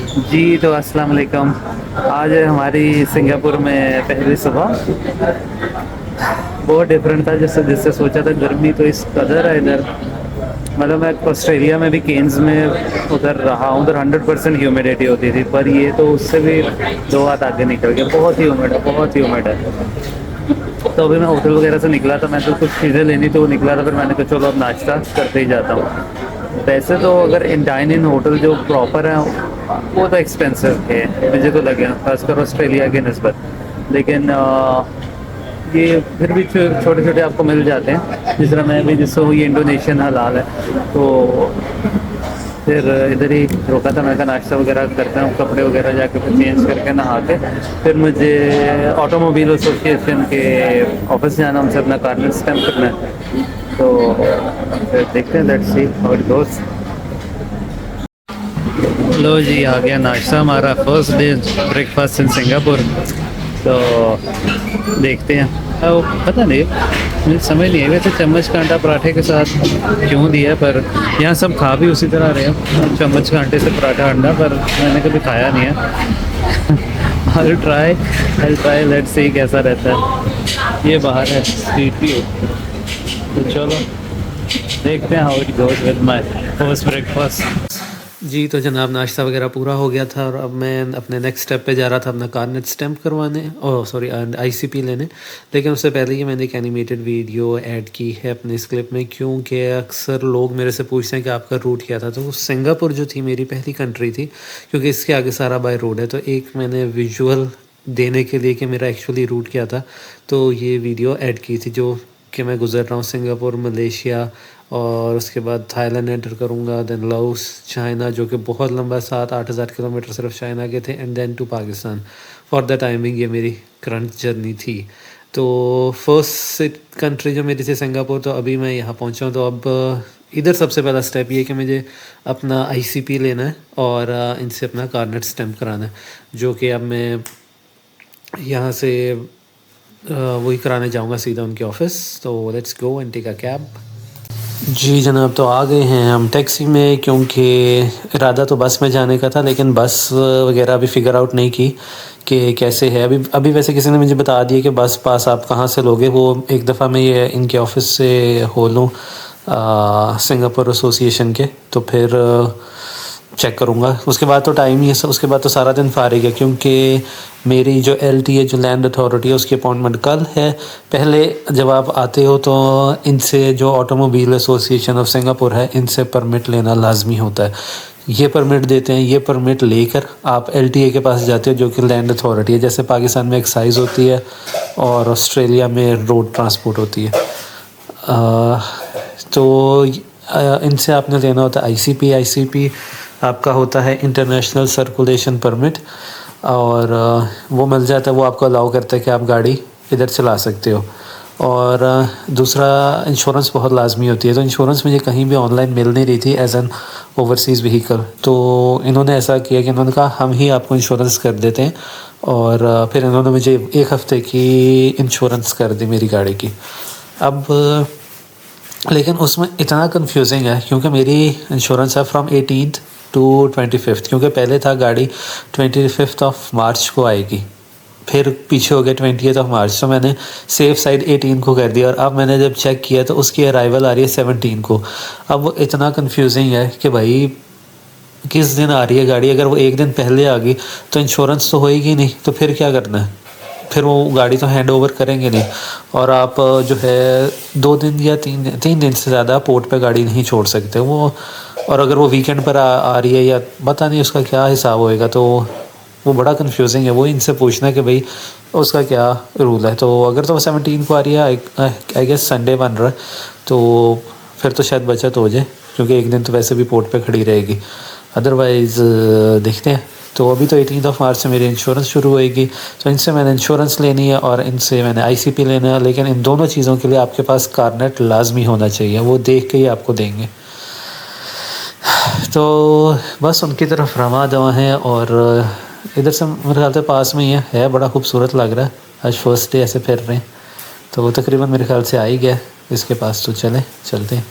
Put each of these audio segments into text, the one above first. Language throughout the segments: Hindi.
जी तो अस्सलाम वालेकुम। आज है हमारी सिंगापुर में पहली सुबह। बहुत डिफरेंट था जिससे जिससे सोचा था। गर्मी तो इस कदर है इधर। मतलब मैं ऑस्ट्रेलिया में भी केन्स में उधर रहा हूँ, उधर 100% ह्यूमिडिटी होती थी, पर ये तो उससे भी दो हाथ आगे निकल गया। बहुत ही ह्यूमिड है, बहुत ही ह्यूमिड है। तो अभी मैं होटल वगैरह से निकला था, मैं तो कुछ चीज़ें लेनी तो निकला था, फिर मैंने कहा चलो अब नाश्ता करते ही जाता हूँ। वैसे तो अगर इन डाइन इन होटल जो प्रॉपर है वो तो एक्सपेंसिव है, मुझे तो लगे, खासकर ऑस्ट्रेलिया के नस्बत। लेकिन ये फिर भी छोटे छोटे आपको मिल जाते हैं। जिस तरह मैं भी जिससे हूँ, ये इंडोनेशियन हलाल है, तो फिर इधर ही रोका था। मैं कहा नाश्ता वगैरह करता हूँ, कपड़े वगैरह जाके फिर चेंज करके नहा के फिर मुझे ऑटोमोबाइल एसोसिएशन के ऑफिस जाना, उनसे अपना कार्ड स्टैम्प करना है। तो फिर देखते हैं, let's see how it goes. लो जी, आ गया नाश्ता, हमारा first day breakfast in Singapore. तो देखते हैं। अब पता नहीं, मुझे समझ नहीं है वैसे चम्मच कांटा पराठे के साथ क्यों दिया है, पर यहाँ सब खा भी उसी तरह रहे हैं, चम्मच कांटे से पराठा अंडा, पर मैंने कभी खाया नहीं है। आई ट्राई लेट्स सी कैसा रहता है। ये बाहर है स्ट्रीट व्यू, तो चलो देखते हैं how it goes with my first breakfast. जी तो जनाब, नाश्ता वगैरह पूरा हो गया था और अब मैं अपने नेक्स्ट स्टेप पे जा रहा था अपना कार्नेट स्टैम्प करवाने, ओह सॉरी आईसीपी लेने। लेकिन उससे पहले ही मैंने एक एनिमेटेड वीडियो ऐड की है अपने इस क्लिप में, क्योंकि अक्सर लोग मेरे से पूछते हैं कि आपका रूट क्या था। तो सिंगापुर जो थी मेरी पहली कंट्री थी, क्योंकि इसके आगे सारा बाय रोड है। तो एक मैंने विजुअल देने के लिए कि मेरा एक्चुअली रूट क्या था, तो ये वीडियो ऐड की थी, जो कि मैं गुज़र रहा हूँ सिंगापुर, मलेशिया, और उसके बाद थाईलैंड एंटर करूँगा, देन लाओस, चाइना, जो कि बहुत लंबा 7-8 हज़ार किलोमीटर सिर्फ चाइना के थे, and then to Pakistan. For the timing ये मेरी करंट जर्नी थी। तो फर्स्ट कंट्री जो मेरी थी सिंगापुर, तो अभी मैं यहाँ पहुँचा हूँ। तो अब इधर सबसे पहला स्टेप ये है कि मुझे अपना आईसीपी लेना है और इनसे अपना कार्नेट स्टैम्प कराना है, जो कि अब मैं यहाँ से वही कराने जाऊँगा सीधा उनके ऑफिस। तो let's go and take a cab. जी जनाब, तो आ गए हैं हम टैक्सी में, क्योंकि इरादा तो बस में जाने का था, लेकिन बस वगैरह अभी फ़िगर आउट नहीं की कि कैसे है। अभी अभी वैसे किसी ने मुझे बता दिया कि बस पास आप कहाँ से लोगे। वो एक दफ़ा मैं ये इनके ऑफ़िस से हो लूँ, सिंगापुर एसोसिएशन के, तो फिर चेक करूँगा। उसके बाद तो टाइम ही है, उसके बाद तो सारा दिन फारिग है, क्योंकि मेरी जो एलटीए जो लैंड अथॉरिटी है उसकी अपॉइंटमेंट कल है। पहले जब आप आते हो तो इनसे, जो ऑटोमोबाइल एसोसिएशन ऑफ सिंगापुर है, इनसे परमिट लेना लाजमी होता है। ये परमिट देते हैं, ये परमिट लेकर आप एलटीए के पास जाते हो, जो कि लैंड अथॉरिटी है। जैसे पाकिस्तान में एक्साइज़ होती है और ऑस्ट्रेलिया में रोड ट्रांसपोर्ट होती है। तो इनसे आपने लेना होता है आईसीपी। आईसीपी आपका होता है इंटरनेशनल सर्कुलेशन परमिट, और वो मिल जाता है। वो आपको अलाउ करता है कि आप गाड़ी इधर चला सकते हो। और दूसरा, इंश्योरेंस बहुत लाजमी होती है। तो इंश्योरेंस मुझे कहीं भी ऑनलाइन मिल नहीं रही थी एज एन ओवरसीज़ व्हीकल। तो इन्होंने ऐसा किया कि इन्होंने कहा हम ही आपको इंश्योरेंस कर देते हैं, और फिर इन्होंने मुझे 1 हफ़्ते की इंश्योरेंस कर दी मेरी गाड़ी की। अब लेकिन उसमें इतना कंफ्यूजिंग है, क्योंकि मेरी इंश्योरेंस है फ्रॉम 18th टू 25th, क्योंकि पहले था गाड़ी 25th ऑफ मार्च को आएगी, फिर पीछे हो गया 20th ऑफ मार्च। तो मैंने सेफ साइड 18 को कर दिया, और अब मैंने जब चेक किया तो उसकी अराइवल आ रही है 17 को। अब वो इतना कंफ्यूजिंग है कि भाई किस दिन आ रही है गाड़ी। अगर वो एक दिन पहले आ गई तो इंश्योरेंस तो होएगी नहीं, तो फिर क्या करना है? फिर वो गाड़ी तो हैंड ओवर करेंगे नहीं, और आप जो है 2 दिन या 3 दिन से ज़्यादा पोर्ट पे गाड़ी नहीं छोड़ सकते वो। और अगर वो वीकेंड पर आ रही है, या पता नहीं उसका क्या हिसाब होएगा, तो वो बड़ा कंफ्यूजिंग है। वो इनसे पूछना कि भाई उसका क्या रूल है। तो अगर तो 17 को आ रही है, आई गेस संडे बन रहा है, तो फिर तो शायद बचत हो जाए, क्योंकि एक दिन तो वैसे भी पोर्ट पे खड़ी रहेगी। अदरवाइज़ देखते हैं। तो अभी तो 18 ऑफ मार्च से मेरी इंश्योरेंस शुरू होएगी। तो इनसे मैंने इंश्योरेंस लेनी है और इनसे मैंने आईसीपी लेना है। लेकिन इन दोनों चीज़ों के लिए आपके पास कारनेट लाजमी होना चाहिए, वो देख के ही आपको देंगे। तो बस उनकी तरफ रवा दवा है, और इधर से मेरे ख्याल से पास में ही है, बड़ा खूबसूरत लग रहा है। आज फर्स्ट डे ऐसे फिर रहे हैं, तो वो तकरीबन मेरे ख्याल से आ ही गया इसके पास। तो चलते हैं।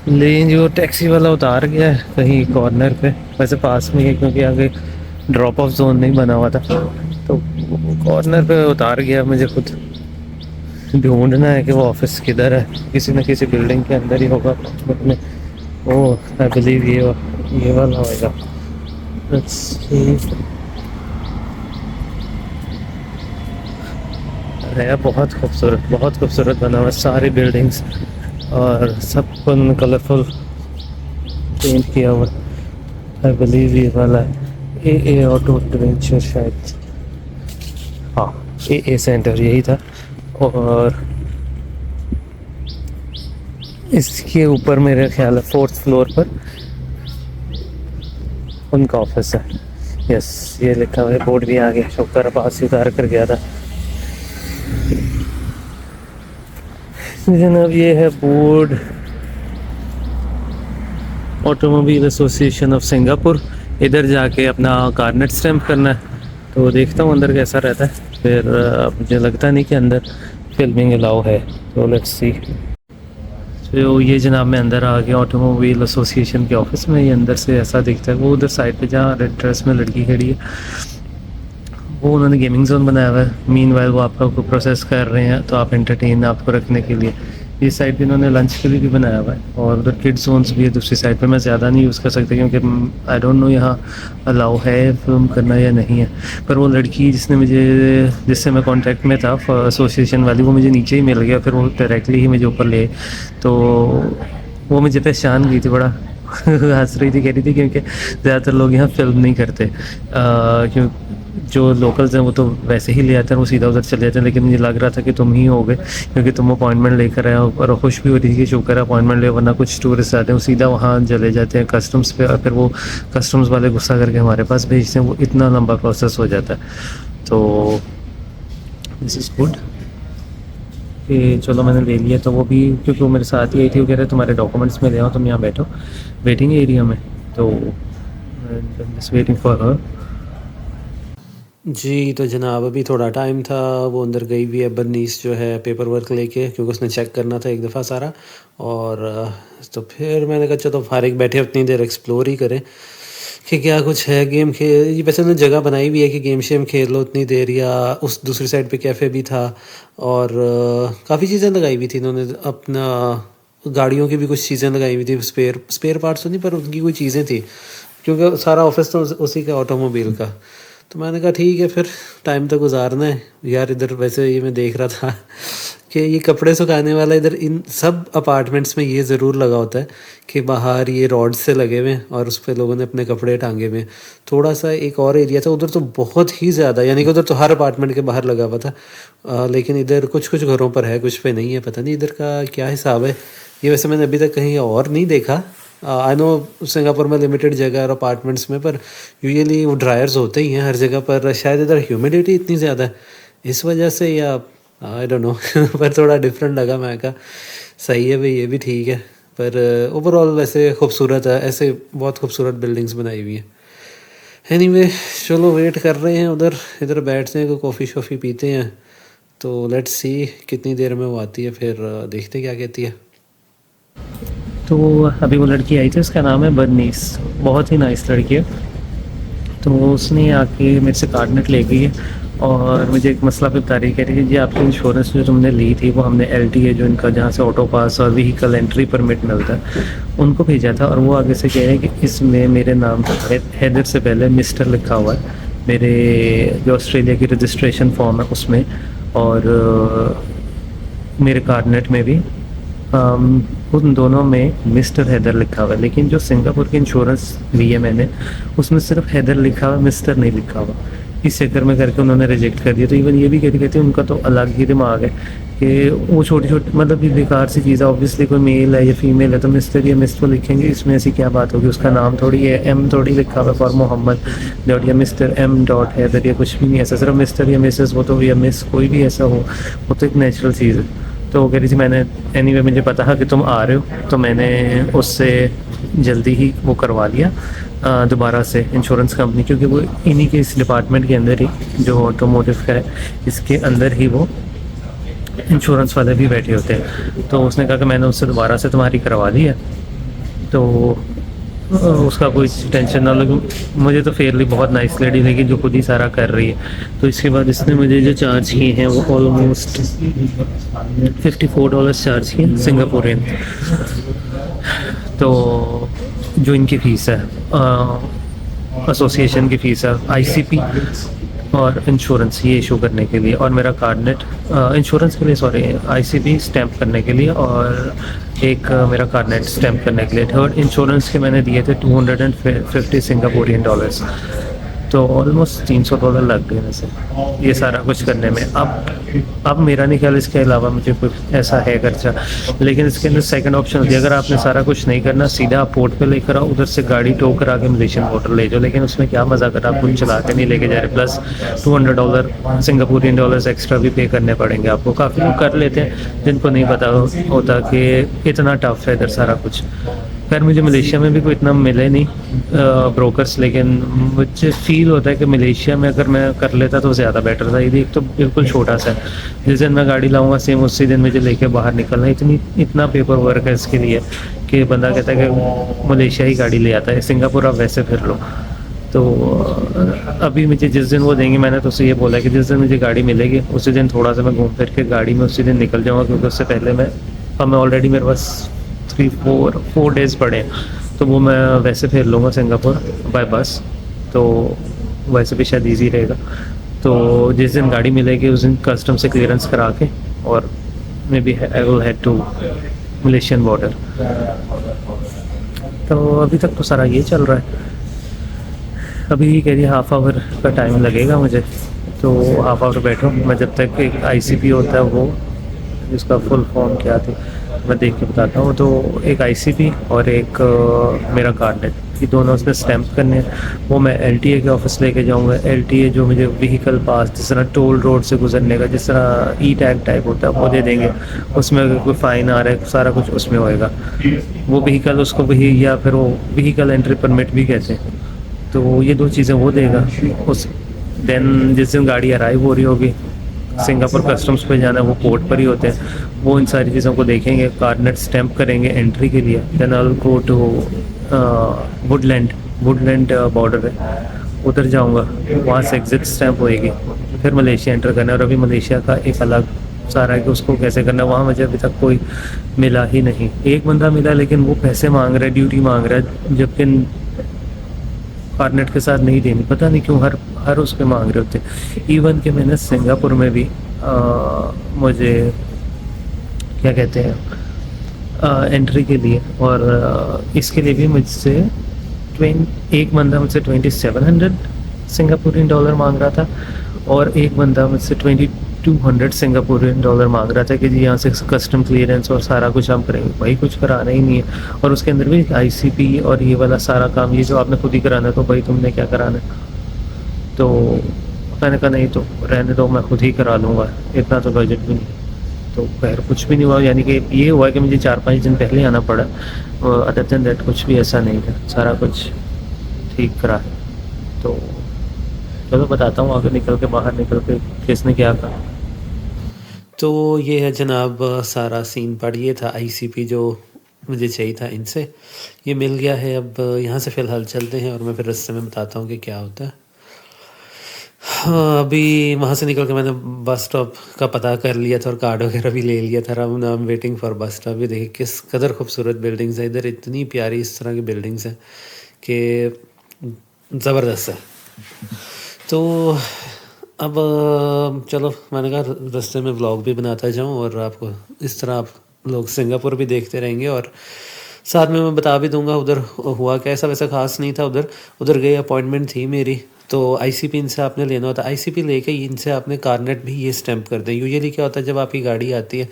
लेकिन वो टैक्सी वाला उतार गया है कहीं कॉर्नर पे, वैसे पास में ही है क्योंकि आगे ड्रॉप ऑफ जोन नहीं बना हुआ था, तो कॉर्नर पे उतार गया। मुझे खुद ढूंढना है कि वो ऑफिस किधर है, किसी न किसी बिल्डिंग के अंदर ही होगा अपने। ओ आई बिलीव ये वाला होगा। Let's see। है बहुत खूबसूरत बना हुआ, सारी बिल्डिंग्स और सब कलरफुल पेंट किया हुआ। आई बिलीव ये वाला है ए ऑटो एडवेंचर शायद, हाँ ए सेंटर यही था। और इसके ऊपर मेरे ख्याल है 4th फ्लोर पर उनका ऑफिस है। यस ये लिखा हुआ है, बोर्ड भी आ गया, शुक्र पास ही उतार कर गया था। जनाब ये है board, automobile association of Singapore. इधर जाके अपना कार्नेट स्टैम्प करना है, तो देखता हूँ अंदर कैसा रहता है। फिर मुझे लगता नहीं कि अंदर फिल्मिंग अलाउ है, तो लेट्स सी। तो ये जनाब मैं अंदर आ गया ऑटोमोबाइल एसोसिएशन के ऑफिस में। ये अंदर से ऐसा दिखता है। वो उधर साइड पे जहाँ रेड ड्रेस में लड़की खड़ी है, वो उन्होंने गेमिंग जोन बनाया हुआ है। मीनवाइल वो आपका को प्रोसेस कर रहे हैं, तो आप एंटरटेन आपको रखने के लिए इस साइड पे इन्होंने लंच के लिए भी बनाया हुआ है। और उधर किड्स जोन्स भी है दूसरी साइड पे। मैं ज़्यादा नहीं यूज़ कर सकता क्योंकि आई डोंट नो यहाँ अलाउ है फिल्म करना या नहीं है। पर वो लड़की जिससे मैं कॉन्टैक्ट में था एसोसिएशन वाली, वो मुझे नीचे ही मिल गया। फिर वो डायरेक्टली ही मुझे ऊपर ले, तो वो मुझे पहचान गई थी, बड़ा हंस रही थी, कह रही थी क्योंकि ज़्यादातर लोग यहाँ फिल्म नहीं करते, क्यों जो लोकल्स हैं वो तो वैसे ही ले आते हैं, वो सीधा उधर चले जाते हैं। लेकिन मुझे लग रहा था कि तुम ही होगे क्योंकि तुम अपॉइंटमेंट लेकर आए हो, और खुश भी हो रही थी कि शुक्र है अपॉइंटमेंट ले, वरना कुछ टूरिस्ट आते हैं वो सीधा वहाँ चले जाते हैं कस्टम्स पे, और फिर वो कस्टम्स वाले गुस्सा करके हमारे पास भेजते हैं। वो इतना लंबा प्रोसेस हो जाता है। तो दिस इज़ गुड कि चलो मैंने ले लिया। तो वो भी क्योंकि वो मेरे साथ ही आई थी, वो कह रहे तुम्हारे डॉक्यूमेंट्स में ले आओ, तुम यहाँ बैठो वेटिंग एरिया में। तो जस्ट वेटिंग फॉर हर। जी तो जनाब अभी थोड़ा टाइम था, वो अंदर गई भी है बर्नीस जो है पेपर वर्क लेके, क्योंकि उसने चेक करना था एक दफ़ा सारा। और तो फिर मैंने कहा चलो फारिग बैठे उतनी देर एक्सप्लोर ही करें कि क्या कुछ है। गेम खेल, ये वैसे उन्होंने जगह बनाई भी है कि गेम शेम खेल लो उतनी देर, या उस दूसरी साइड पे कैफ़े भी था। और काफ़ी चीज़ें लगाई हुई थी इन्होंने, अपना गाड़ियों की भी कुछ चीज़ें लगाई हुई थी, स्पेयर पार्ट्स तो नहीं पर उनकी कोई चीज़ें थी, क्योंकि सारा ऑफिस तो उसी का ऑटोमोबाइल का। तो मैंने कहा ठीक है फिर टाइम तो गुजारना है यार। इधर वैसे ये मैं देख रहा था कि ये कपड़े सुखाने वाला इधर इन सब अपार्टमेंट्स में ये ज़रूर लगा होता है कि बाहर ये रॉड से लगे हुए हैं और उस पर लोगों ने अपने कपड़े टांगे हुए हैं। थोड़ा सा एक और एरिया था उधर तो बहुत ही ज़्यादा, यानी कि उधर तो हर अपार्टमेंट के बाहर लगा हुआ था। लेकिन इधर कुछ कुछ घरों पर है, कुछ पे नहीं है। पता नहीं इधर का क्या हिसाब है। ये वैसे मैंने अभी तक कहीं और नहीं देखा। आई नो सिंगापुर में लिमिटेड जगह और अपार्टमेंट्स में, पर यूजुअली वो ड्रायर्स होते ही हैं हर जगह पर। शायद इधर ह्यूमिडिटी इतनी ज़्यादा है इस वजह से, या आई डोंट नो पर थोड़ा डिफरेंट लगा। मैं कहा सही है भाई, ये भी ठीक है। पर ओवरऑल वैसे खूबसूरत है, ऐसे बहुत खूबसूरत बिल्डिंग्स बनाई हुई हैं। एनीवे चलो वेट कर रहे हैं उधर, इधर बैठते हैं, कोई कॉफ़ी शॉफ़ी पीते हैं। तो लेट्स सी कितनी देर में वो आती है, फिर देखते क्या कहती है। तो अभी वो लड़की आई थी, उसका नाम है बर्नीस, बहुत ही नाइस लड़की है। तो उसने आके मेरे से कार्डनेट ले गई है और मुझे एक मसला भी बता रही, कह रही है जी आपकी इंश्योरेंस जो तुमने ली थी वो हमने LTA जो इनका जहाँ से ऑटो पास और व्हीकल एंट्री परमिट मिलता है उनको भेजा था। और वो आगे से कह रहे हैं कि इसमें मेरे नाम पर हैदर से पहले मिस्टर लिखा हुआ है, मेरे जो ऑस्ट्रेलिया की रजिस्ट्रेशन फॉर्म है उसमें, और मेरे कार्डनेट में भी उन दोनों में मिस्टर हैदर लिखा हुआ है। लेकिन जो सिंगापुर की इंश्योरेंस ली है मैंने उसमें सिर्फ हैदर लिखा हुआ, मिस्टर नहीं लिखा हुआ। इस चक्कर में करके उन्होंने रिजेक्ट कर दिया। तो इवन ये भी कहती उनका तो अलग ही दिमाग है कि वो छोटी छोटी मतलब ये बेकार सी चीज़ है। ऑब्वियसली कोई मेल है या फीमेल है तो मिस्टर या मिस तो लिखेंगे, इसमें ऐसी क्या बात होगी। उसका नाम थोड़ी है, M थोड़ी लिखा हुआ फॉर मोहम्मद डॉट या मिस्टर M डॉट हैदर या कुछ भी नहीं ऐसा, सिर्फ मिस्टर या मिसेस वो तो, या मिस कोई भी ऐसा हो, वो तो एक नेचुरल चीज़ है। तो वो कह रही थी मैंने एनीवे मुझे पता है कि तुम आ रहे हो, तो मैंने उससे जल्दी ही वो करवा लिया दोबारा से इंश्योरेंस कंपनी, क्योंकि वो इन्हीं के इस डिपार्टमेंट के अंदर ही जो ऑटोमोटिव का है इसके अंदर ही वो इंश्योरेंस वाले भी बैठे होते हैं। तो उसने कहा कि मैंने उससे दोबारा से तुम्हारी करवा दी है तो उसका कोई टेंशन ना लो। मुझे तो फेयरली बहुत नाइस लेडी लगी जो खुद ही सारा कर रही है। तो इसके बाद इसने मुझे जो चार्ज किए हैं वो ऑलमोस्ट $54 चार्ज किए सिंगापुरियन। तो जो इनकी फ़ीस है, एसोसिएशन की फ़ीस है, आईसीपी और इंश्योरेंस ये इशू करने के लिए, और मेरा कार्डनेट इंश्योरेंस के लिए, सॉरी, आईसीपी स्टैम्प करने के लिए, और एक मेरा कार्डनेट स्टैम्प करने के लिए। थर्ड इंश्योरेंस के मैंने दिए थे $250 सिंगापुरियन डॉलर्स। तो ऑलमोस्ट $300 लग गए वैसे ये सारा कुछ करने में। अब मेरा नहीं ख्याल इसके अलावा मुझे कुछ ऐसा है खर्चा। लेकिन इसके अंदर सेकंड ऑप्शन होती है, अगर आपने सारा कुछ नहीं करना, सीधा आप पोर्ट पे लेकर आओ, उधर से गाड़ी टो करा के मलेशियन बॉर्डर ले जाओ। लेकिन उसमें क्या मज़ा, अगर आप कुछ चला के नहीं लेके जा रहे, प्लस $200 सिंगापुरियन डॉलर्स एक्स्ट्रा भी पे करने पड़ेंगे आपको। काफ़ी लोग कर लेते हैं जिनको नहीं पता होता कि इतना टफ है इधर सारा कुछ। खैर मुझे मलेशिया में भी कोई इतना मिले नहीं ब्रोकर्स, लेकिन मुझे फील होता है कि मलेशिया में अगर मैं कर लेता तो ज़्यादा बेटर था। ये एक तो बिल्कुल छोटा सा है, जिस दिन मैं गाड़ी लाऊंगा सेम उसी दिन मुझे लेके बाहर निकलना है। इतना पेपर वर्क है इसके लिए कि बंदा कहता है कि मलेशिया ही गाड़ी ले आता है, सिंगापुर आप वैसे फिर लो। तो अभी मुझे जिस दिन वो देंगे, मैंने तो उसे ये बोला कि जिस दिन मुझे गाड़ी मिलेगी उसी दिन थोड़ा सा मैं घूम फिर के गाड़ी में उसी दिन निकल जाऊँगा, क्योंकि उससे पहले मैं ऑलरेडी मेरे पास 4 डेज़ पड़े हैं, तो वो मैं वैसे फिर लूँगा सिंगापुर बाय बस। तो वैसे भी शायद इजी रहेगा। तो जिस दिन गाड़ी मिलेगी उस दिन कस्टम से क्लियरेंस करा के, और maybe I will head to Malaysian border. तो अभी तक तो सारा ये चल रहा है। अभी कह रही हाफ आवर का टाइम लगेगा मुझे, तो हाफ आवर बैठो मैं, जब तक एक आईसीपी होता है वो, जिसका फुल फॉर्म क्या थी मैं देख के बताता हूँ। तो एक आईसीपी और एक मेरा कार्डनेट, ये दोनों उसमें स्टैम्प करने हैं। वो मैं एलटीए के ऑफिस लेके जाऊँगा। एलटीए जो मुझे व्हीकल पास, जिस तरह टोल रोड से गुजरने का जिस तरह ई टैग टाइप होता है वो दे देंगे। उसमें अगर कोई फ़ाइन आ रहा है सारा कुछ उसमें होएगा। वो व्हीकल उसको भी, या फिर वो व्हीकल एंट्री परमिट भी कहते हैं, तो ये 2 चीज़ें वो देगा। उस देन जिस दिन गाड़ी अराइव हो रही होगी, सिंगापुर कस्टम्स पे जाना है, वो पोर्ट पर ही होते हैं, वो इन सारी चीज़ों को देखेंगे, कार्डनेट स्टैम्प करेंगे एंट्री के लिए। Then I will go to Woodland border है, उधर जाऊंगा, वहाँ से एग्ज़िट स्टैम्प होएगी, फिर मलेशिया एंटर करना है। और अभी मलेशिया का एक अलग सारा है कि उसको कैसे करना है, वहाँ मुझे अभी तक कोई मिला ही नहीं। एक बंदा मिला, लेकिन वो पैसे मांग रहा है, ड्यूटी मांग रहा है, जबकि कार्डनेट के साथ नहीं देनी। पता नहीं क्यों हर उस पे मांग रहे होते। इवन कि मैंने सिंगापुर में भी मुझे क्या कहते हैं एंट्री के लिए, और इसके लिए भी मुझसे एक बंदा मुझसे 2700 सिंगापुरियन डॉलर मांग रहा था, और एक बंदा मुझसे 2200 सिंगापुरियन डॉलर मांग रहा था कि जी यहाँ से कस्टम क्लियरेंस और सारा कुछ हम करेंगे। भाई कुछ कराना ही नहीं है, और उसके अंदर भी आईसीपी और ये वाला सारा काम, ये जो आपने खुद ही कराना है, तो भाई तुमने क्या कराना है। तो मैंने कहा नहीं, तो रहने दो, मैं खुद ही करा लूँगा, इतना तो बजट भी नहीं। तो खैर कुछ भी नहीं हुआ, यानी कि ये हुआ कि मुझे 4-5 दिन पहले आना पड़ा। अदर देन दैट कुछ भी ऐसा नहीं था, सारा कुछ ठीक करा है। तो चलो बताता हूँ आगे निकल के, बाहर निकल के किसने क्या कहा। तो ये है जनाब सारा सीन पार्ट। ये था आईसीपी जो मुझे चाहिए था, इनसे ये मिल गया है। अब यहाँ से फ़िलहाल चलते हैं, और मैं फिर रास्ते में बताता हूँ कि क्या होता है। हाँ, अभी वहाँ से निकल के मैंने बस स्टॉप का पता कर लिया था और कार्ड वगैरह भी ले लिया था। अब I am waiting for bus stop. ये देखिए किस कदर खूबसूरत बिल्डिंग्स है इधर, इतनी प्यारी इस तरह की बिल्डिंग्स हैं कि ज़बरदस्त है। तो अब चलो, मैंने कहा रास्ते में व्लॉग भी बनाता जाऊँ, और आपको इस तरह आप लोग सिंगापुर भी देखते रहेंगे, और साथ में मैं बता भी दूंगा उधर हुआ कैसा। वैसा ख़ास नहीं था उधर गई, अपॉइंटमेंट थी मेरी। तो आईसीपी इनसे आपने लेना होता है। आईसीपी लेके इनसे आपने कार्नेट भी ये स्टैंप कर दें। यूजुअली क्या होता है, जब आपकी गाड़ी आती है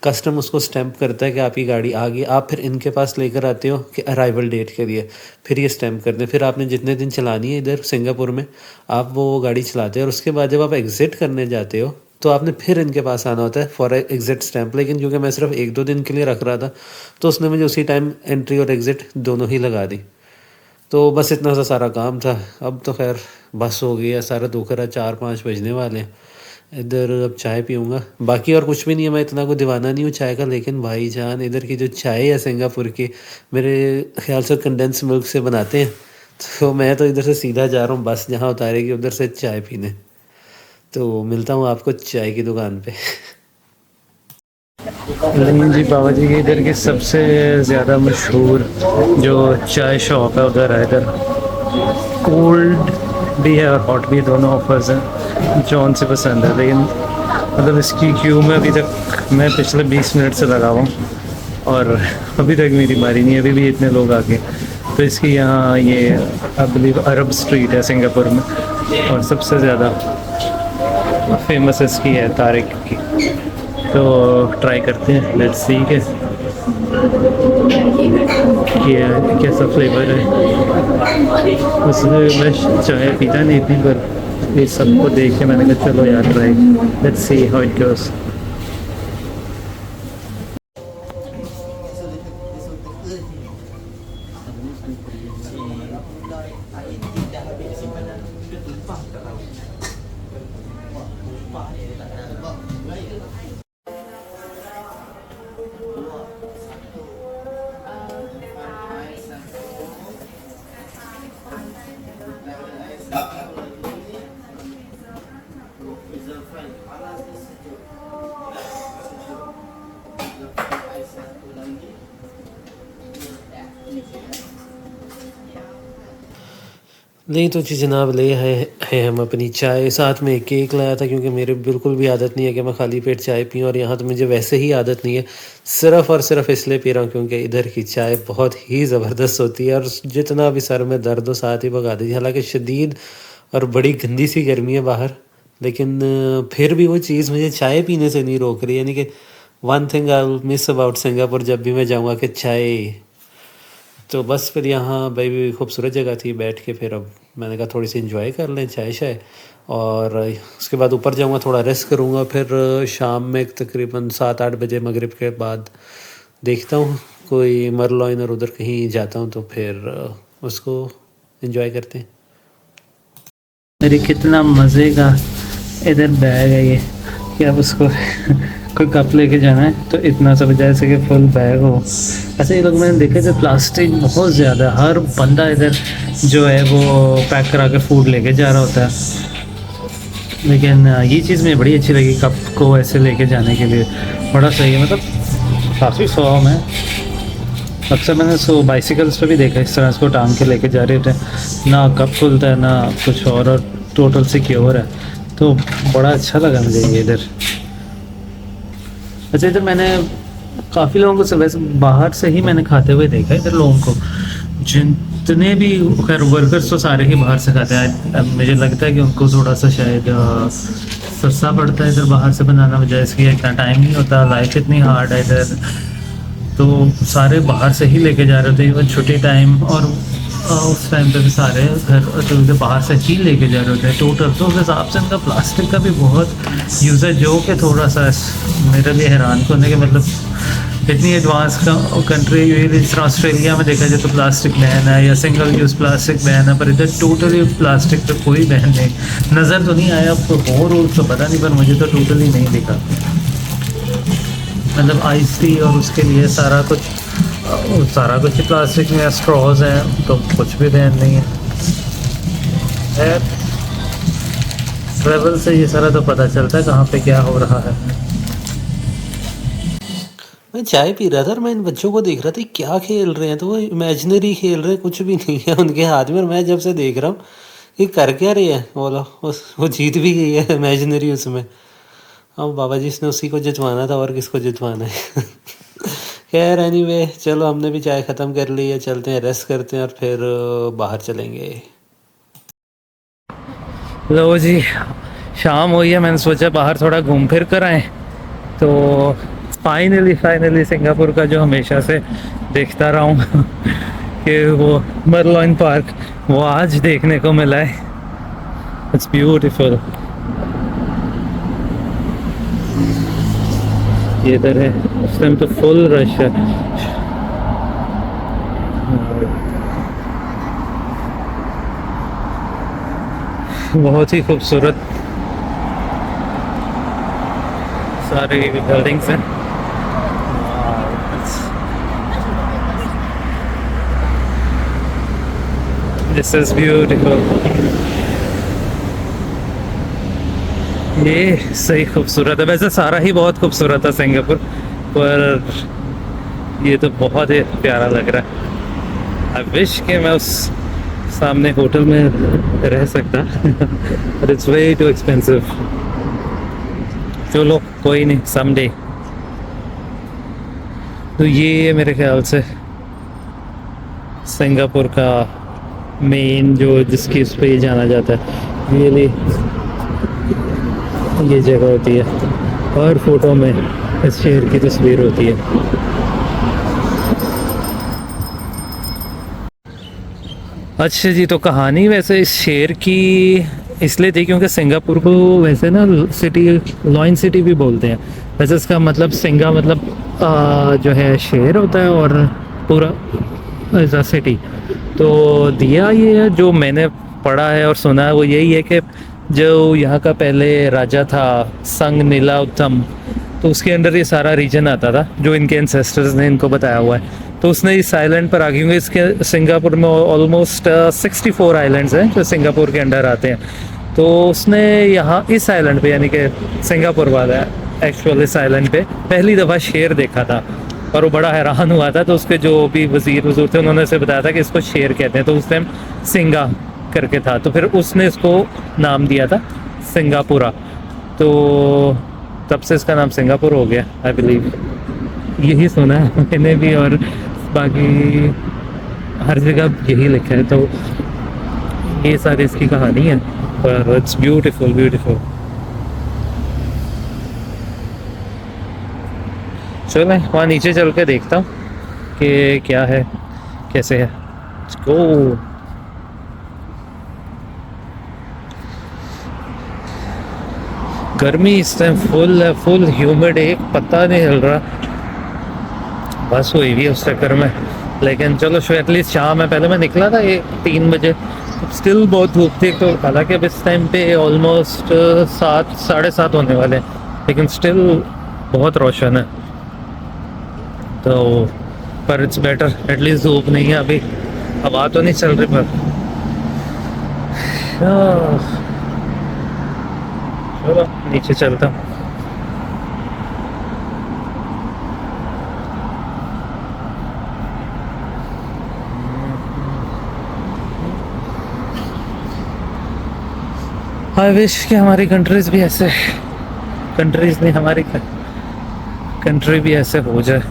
कस्टम उसको स्टैंप करता है कि आपकी गाड़ी आ गई, आप फिर इनके पास लेकर आते हो कि अराइवल डेट के लिए, फिर ये स्टैंप कर दें। फिर आपने जितने दिन चलानी है इधर सिंगापुर में आप वो गाड़ी चलाते हो, और उसके बाद जब आप एग्ज़िट करने जाते हो तो आपने फिर इनके पास आना होता है फॉर एग्ज़िट स्टैंप। लेकिन क्योंकि मैं सिर्फ 1-2 दिन के लिए रख रहा था, तो उसने मुझे उसी टाइम एंट्री और एग्ज़िट दोनों ही लगा दी। तो बस इतना सा सारा काम था। अब तो खैर बस हो गई है, सारा दोपहर 4-5 बजने वाले हैं। इधर अब चाय पीऊँगा, बाकी और कुछ भी नहीं है। मैं इतना कोई दीवाना नहीं हूँ चाय का, लेकिन भाईजान इधर की जो चाय है सिंगापुर की, मेरे ख़्याल से कंडेंस मिल्क से बनाते हैं। तो मैं तो इधर से सीधा जा रहा हूँ, बस जहाँ उतारेगी उधर से चाय पीने। तो मिलता हूँ आपको चाय की दुकान पे। नहीं जी, बाबा जी की इधर की सबसे ज़्यादा मशहूर जो चाय शॉप है उधर है। इधर कोल्ड भी है और हॉट भी, दोनों ऑफर्स हैं। जौन से पसंद है, लेकिन मतलब इसकी क्यू में अभी तक मैं पिछले 20 मिनट से लगा हुआ हूँ और अभी तक मेरी बारी नहीं है। अभी भी इतने लोग आ गए। तो इसकी यहाँ ये आई बिलीव अरब स्ट्रीट है सिंगापुर में, और सबसे ज़्यादा फेमस इसकी है तारिक की। तो ट्राई करते हैं, लेट्स सी के कैसा फ्लेवर है। उसमें मैं चाय पीता नहीं इतनी, पर ये सबको देख के मैंने कहा चलो यार try, let's see how it गोस। नहीं तो जी जनाब, ले आए हैं हम अपनी चाय, साथ में एक केक लाया था, क्योंकि मेरे बिल्कुल भी आदत नहीं है कि मैं खाली पेट चाय पीऊँ, और यहाँ तो मुझे वैसे ही आदत नहीं है। सिर्फ़ और सिर्फ इसलिए पी रहा हूँ क्योंकि इधर की चाय बहुत ही ज़बरदस्त होती है, और जितना भी सर में दर्द हो साथ ही भगा दीजिए। हालांकि शदीद और बड़ी गंदी सी गर्मी है बाहर, लेकिन फिर भी वो चीज़ मुझे चाय पीने से नहीं रोक रही। यानी कि one thing I will miss about Singapore जब भी मैं जाऊँगा कि चाय। तो बस फिर यहाँ भाई खूबसूरत जगह थी, बैठ के फिर अब मैंने कहा थोड़ी सी इंजॉय कर लें चाय शाय, और उसके बाद ऊपर जाऊँगा, थोड़ा रेस्ट करूँगा। फिर शाम में तकरीबन 7-8 बजे मगरिब के बाद देखता हूँ कोई मरलॉइन और उधर कहीं जाता हूँ, तो फिर उसको इंजॉय करते हैं। मेरी कितना मज़े का इधर बैग है ये, कि अब उसको कोई कप लेके जाना है तो इतना सब जैसे कि फुल बैग हो। ऐसे ये लोग मैंने देखे थे, प्लास्टिक बहुत ज़्यादा, हर बंदा इधर जो है वो पैक करा के फूड लेके जा रहा होता है। लेकिन ये चीज़ मुझे बड़ी अच्छी लगी, कप को ऐसे लेके जाने के लिए बड़ा सही है। मतलब काफ़ी फॉर्म है। अक्सर मैंने बाइसिकल्स पे भी देखा इस तरह इसको टांग के लेके जा रहे थे, ना कप खुलता है ना कुछ और टोटल सिक्योर है। तो बड़ा अच्छा लगा मुझे ये इधर। अच्छा, इधर मैंने काफ़ी लोगों को वैसे बाहर से ही मैंने खाते हुए देखा है इधर लोगों को, जितने भी खैर वर्कर्स तो सारे ही बाहर से खाते हैं। अब मुझे लगता है कि उनको थोड़ा सा शायद सस्ता पड़ता है इधर बाहर से बनाना, वजह इसकी इतना टाइम नहीं होता, लाइफ इतनी हार्ड है इधर, तो सारे बाहर से ही लेके जा रहे थे। इवन छुट्टी टाइम और उस टाइम पे भी सारे घर तो बाहर से ही लेके जा रहे थे टोटल। तो उस हिसाब से इनका प्लास्टिक का भी बहुत यूज़ है, जो कि थोड़ा सा मेरे लिए हैरान करने के, मतलब इतनी एडवांस कंट्री जिस तरह ऑस्ट्रेलिया में देखा जाए तो प्लास्टिक बैन है या सिंगल यूज़ प्लास्टिक बैन है, पर इधर टोटली प्लास्टिक पे कोई बैन नहीं। नज़र तो नहीं आया, अब हो रूल तो पता नहीं, पर मुझे तो टोटली नहीं दिखा। मतलब आइस टी और उसके लिए सारा कुछ ही प्लास्टिक में, स्ट्रॉज हैं तो कुछ भी बैन नहीं है। ट्रैवल से ये सारा तो पता चलता है कहाँ पे क्या हो रहा है। मैं चाय पी रहा था और मैं इन बच्चों को देख रहा था क्या खेल रहे हैं, तो वो इमेजिनरी खेल रहे हैं, कुछ भी नहीं है उनके हाथ में। और मैं जब से देख रहा हूँ ये कर क्या रहे हैं, बोलो वो जीत भी गई है इमेजिनरी उसमें। अब बाबा जी ने उसी को जितवाना था, और किसको जितवाना है। खैर एनीवे, चलो हमने भी चाय ख़त्म कर ली है, चलते हैं रेस्ट करते हैं और फिर बाहर चलेंगे। लो जी, शाम हुई है, मैंने सोचा बाहर थोड़ा घूम फिर कर आए। तो फाइनली सिंगापुर का जो हमेशा से देखता रहा हूँ कि वो मरलॉइन पार्क, वो आज देखने को मिला है। It's beautiful. ये इधर है, उस टाइम तो फुल रश है। बहुत ही खूबसूरत सारी बिल्डिंग्स हैं। This is beautiful. ये सही खूबसूरत है, वैसे सारा ही बहुत खूबसूरत है सिंगापुर, पर ये तो बहुत ही प्यारा लग रहा है। आई विश कि मैं उस सामने होटल में रह सकता but it's way too expensive. चलो कोई नहीं, समडे। तो ये मेरे ख्याल से सिंगापुर का मेन जो जिसकी उस पे जाना जाता है, ये जगह होती है और फोटो में इस शहर की तस्वीर होती है। अच्छा जी, तो कहानी वैसे इस शेर की इसलिए थी क्योंकि सिंगापुर को वैसे ना सिटी, लॉइन सिटी भी बोलते हैं। वैसे इसका मतलब सिंगा मतलब जो है शेर होता है, और पूरा एज अ सिटी। तो दिया ये है जो मैंने पढ़ा है और सुना है, वो यही है कि जो यहाँ का पहले राजा था संग नीला उत्तम, तो उसके अंडर ये सारा रीजन आता था, जो इनके एंसेस्टर्स ने इनको बताया हुआ है। तो उसने इस आइलैंड पर आगे, क्योंकि इसके सिंगापुर में ऑलमोस्ट 64 आइलैंड्स हैं जो सिंगापुर के अंडर आते हैं। तो उसने यहाँ इस आइलैंड पे, यानी कि सिंगापुर वाला एक्चुअल इस आइलैंड पे पहली दफ़ा शेर देखा था, और वो बड़ा हैरान हुआ था। तो उसके जो भी वजीर वजूर थे उन्होंने उसे बताया था कि इसको शेर कहते हैं, तो उस टाइम सिंगा करके था, तो फिर उसने इसको नाम दिया था सिंगापुरा। तो तब से इसका नाम सिंगापुर हो गया, आई बिलीव। यही सुना है मैंने भी, और बाकी हर जगह यही लिखा है। तो ये सारी इसकी कहानी है, पर इट्स ब्यूटीफुल ब्यूटीफुल। चलो मैं वहाँ नीचे चल के देखता हूँ कि क्या है, कैसे है। Let's go। गर्मी इस टाइम फुल है, फुल ह्यूमिड, एक पत्ता नहीं हिल रहा, बस हुई भी उस चक्कर में। लेकिन चलो एटलीस्ट शाम है, पहले मैं निकला था 3 बजे, स्टिल बहुत धूप थी। तो हालांकि अब इस टाइम पे ऑलमोस्ट 7 साढ़े 7 होने वाले हैं, लेकिन स्टिल बहुत रोशन है। तो पर इट्स बेटर, एटलीस्ट धूप नहीं है अभी, हवा तो नहीं चल रही पर। चलो नीचे चलता हूँ। आई विश कि हमारी कंट्रीज भी ऐसे, कंट्रीज नहीं हमारी कंट्री भी ऐसे हो जाए,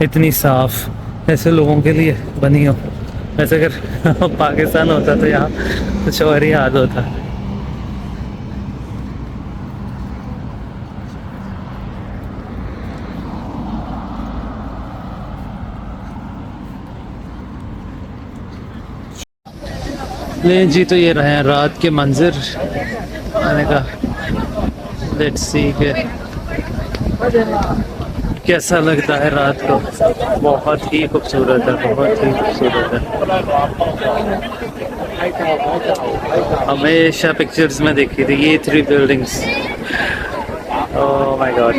इतनी साफ, ऐसे लोगों के लिए बनी हो। वैसे अगर पाकिस्तान होता तो यहाँ कुछ और ही हाल होता। ले जी, तो ये रहे हैं रात के मंजर। मैंने कहा लेट्स सी के कैसा लगता है रात को। बहुत ही खूबसूरत है, बहुत ही खूबसूरत है। हमेशा पिक्चर्स में देखी थी ये 3 बिल्डिंग्स। Oh my God.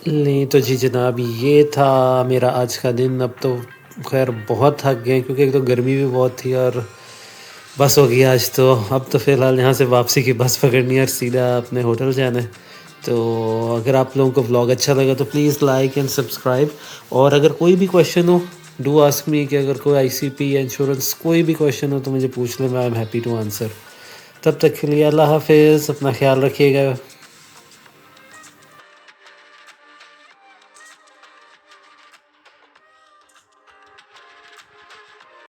नहीं तो जी जनाब, ये था मेरा आज का दिन। अब तो खैर बहुत थक गए क्योंकि एक तो गर्मी भी बहुत थी और बस हो गई आज तो। अब तो फ़िलहाल यहाँ से वापसी की बस पकड़नी है और सीधा अपने होटल जाना है। तो अगर आप लोगों को व्लॉग अच्छा लगा तो प्लीज़ लाइक एंड सब्सक्राइब। और अगर कोई भी क्वेश्चन हो, डू आस्क मी, कि अगर कोई आईसीपी या इंश्योरेंस कोई भी क्वेश्चन हो तो मुझे पूछ लें, I am happy to answer. तब तक के लिए अल्लाह हाफिज़, अपना ख्याल रखिएगा।